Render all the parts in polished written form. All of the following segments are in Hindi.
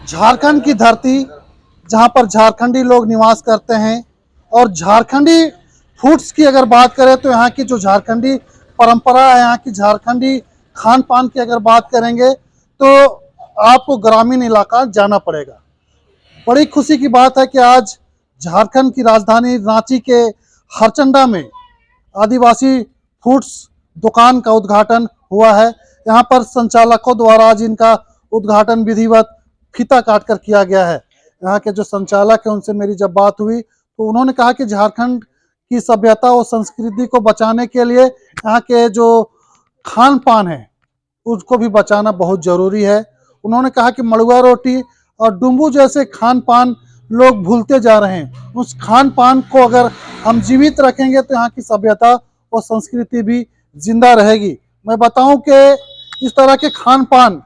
झारखंड की धरती जहां पर झारखंडी लोग निवास करते हैं और झारखंडी फूड्स की अगर बात करें तो यहाँ की जो झारखंडी परंपरा है, यहाँ की झारखंडी खान पान की अगर बात करेंगे तो आपको ग्रामीण इलाका जाना पड़ेगा। बड़ी खुशी की बात है कि आज झारखंड की राजधानी रांची के हरचंडा में आदिवासी फूड्स दुकान का उद्घाटन हुआ है। यहाँ पर संचालकों द्वारा आज इनका उद्घाटन विधिवत फीता काटकर किया गया है। यहाँ के जो संचालक हैं उनसे मेरी जब बात हुई तो उन्होंने कहा कि झारखंड की सभ्यता और संस्कृति को बचाने के लिए यहाँ के जो खान पान है उसको भी बचाना बहुत जरूरी है। उन्होंने कहा कि मड़ुआ रोटी और डुम्बू जैसे खान पान लोग भूलते जा रहे हैं। उस खान पान को अगर हम जीवित रखेंगे तो यहाँ की सभ्यता और संस्कृति भी जिंदा रहेगी। मैं बताऊं कि इस तरह के खान पान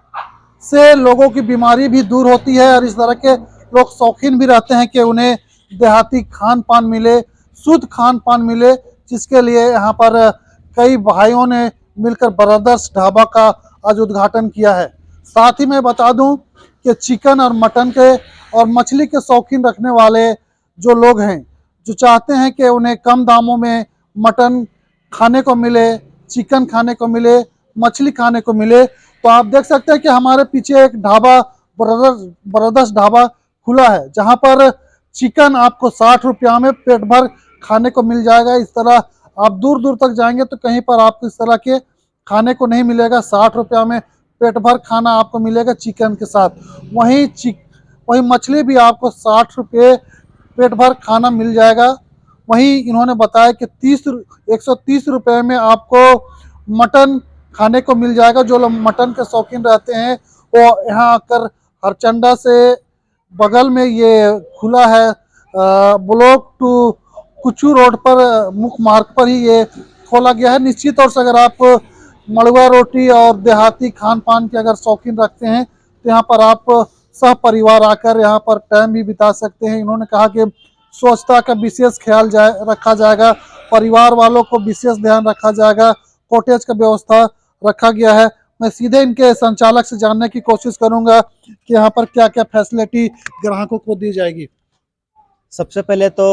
से लोगों की बीमारी भी दूर होती है और इस तरह के लोग शौकीन भी रहते हैं कि उन्हें देहाती खान पान मिले, शुद्ध खान पान मिले, जिसके लिए यहाँ पर कई भाइयों ने मिलकर ब्रदर्स ढाबा का आज उद्घाटन किया है। साथ ही मैं बता दूं कि चिकन और मटन के और मछली के शौकीन रखने वाले जो लोग हैं, जो चाहते हैं कि उन्हें कम दामों में मटन खाने को मिले, चिकन खाने को मिले, मछली खाने को मिले, तो आप देख सकते हैं कि हमारे पीछे एक ढाबा ब्रदर्स ढाबा खुला है, जहां पर चिकन आपको 60 रुपया में पेट भर खाने को मिल जाएगा। इस तरह आप दूर दूर तक जाएंगे तो कहीं पर आपको इस तरह के खाने को नहीं मिलेगा। 60 रुपया में पेट भर खाना आपको मिलेगा चिकन के साथ। वहीं मछली भी आपको 60 रुपये पेट भर खाना मिल जाएगा। वहीं इन्होंने बताया कि 130 रुपये में आपको मटन खाने को मिल जाएगा। जो लोग मटन के शौकीन रहते हैं वो यहाँ आकर हरचंडा से बगल में ये खुला है, ब्लॉक टू कुचू रोड पर मुख्य मार्ग पर ही ये खोला गया है। निश्चित तौर से अगर आप मड़ुआ रोटी और देहाती खान पान के अगर शौकीन रखते हैं तो यहाँ पर आप सह परिवार आकर यहाँ पर टाइम भी बिता सकते हैं। इन्होंने कहा कि स्वच्छता का विशेष ख्याल रखा जाएगा, परिवार वालों को विशेष ध्यान रखा जाएगा, कॉटेज का व्यवस्था रखा गया है। मैं सीधे इनके संचालक से जानने की कोशिश करूंगा कि यहाँ पर क्या क्या फैसिलिटी ग्राहकों को दी जाएगी। सबसे पहले तो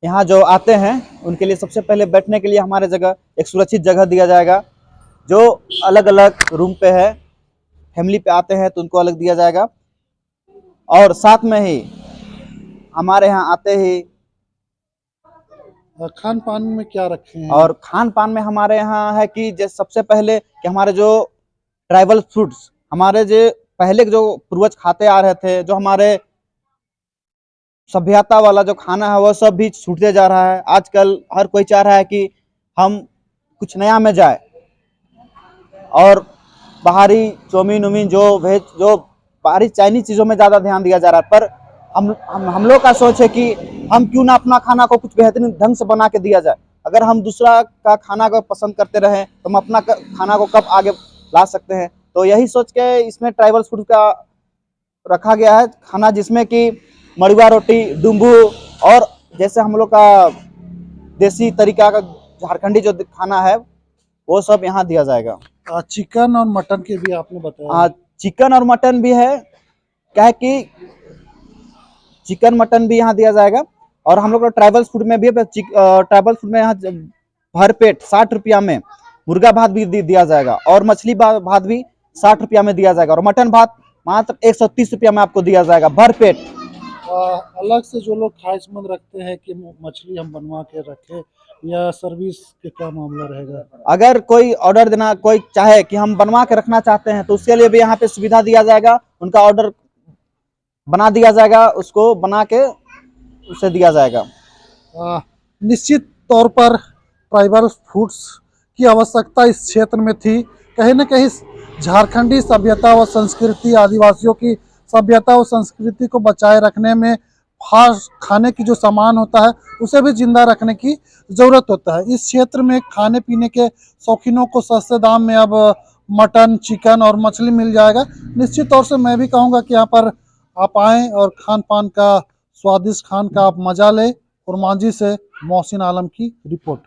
यहाँ जो आते हैं उनके लिए सबसे पहले बैठने के लिए हमारे जगह एक सुरक्षित जगह दिया जाएगा, जो अलग अलग रूम पे है। फैमिली पे आते हैं तो उनको अलग दिया जाएगा। और साथ में ही हमारे यहाँ आते ही खान पान में क्या रखे हैं? और खान पान में हमारे यहाँ है कि जैसे सबसे पहले कि हमारे जो ट्राइबल फूड्स, हमारे जो पहले जो पूर्वज खाते आ रहे थे, जो हमारे सभ्यता वाला जो खाना है वो सब भी छूटते जा रहा है। आजकल हर कोई चाह रहा है कि हम कुछ नया में जाए और बाहरी चाउमीन उमीन जो वेज जो बाहरी चाइनीज चीज़ों में ज़्यादा ध्यान दिया जा रहा है। पर हम लोग का सोच है कि हम क्यों ना अपना खाना को कुछ बेहतरीन ढंग से बना के दिया जाए। अगर हम दूसरा का खाना को पसंद करते रहें तो हम अपना खाना को कब आगे ला सकते हैं। तो यही सोच के इसमें ट्राइबल फूड का रखा गया है खाना, जिसमें कि मड़ुआ रोटी, डुम्बू और जैसे हम लोग का देसी तरीका का झारखंडी जो खाना है वो सब यहाँ दिया जाएगा। चिकन और मटन के भी आपने बताया। चिकन और मटन भी है, क्या है कि चिकन मटन भी यहाँ दिया जाएगा। और हम लोग ट्राइबल फूड में भी ट्राइबल फूड में यहाँ भरपेट 60 रुपया में मुर्गा भात भी दिया जाएगा और मछली भात भी 60 रुपया में दिया जाएगा और मटन भात मात्र 130 रुपया में आपको दिया जाएगा भरपेट। अलग से जो लोग ख्वाहिशमंद रखते हैं कि मछली हम बनवा के रखें या सर्विस के क्या मामला रहेगा? अगर कोई ऑर्डर देना, कोई चाहे कि हम बनवा के रखना चाहते हैं तो उसके लिए भी यहाँ पे सुविधा दिया जाएगा। उनका ऑर्डर बना दिया जाएगा, उसको बना के उसे दिया जाएगा। निश्चित तौर पर ट्राइबल फूड्स की आवश्यकता इस क्षेत्र में थी। कहीं न कहीं झारखंडी सभ्यता व संस्कृति, आदिवासियों की सभ्यता और संस्कृति को बचाए रखने में खास खाने की जो सामान होता है उसे भी जिंदा रखने की ज़रूरत होता है। इस क्षेत्र में खाने पीने के शौकीनों को सस्ते दाम में अब मटन, चिकन और मछली मिल जाएगा। निश्चित तौर से मैं भी कहूँगा कि यहाँ पर आप आएँ और खान पान का स्वादिष्ट खान का आप मजा लें। और मांझी से मोहसिन आलम की रिपोर्ट।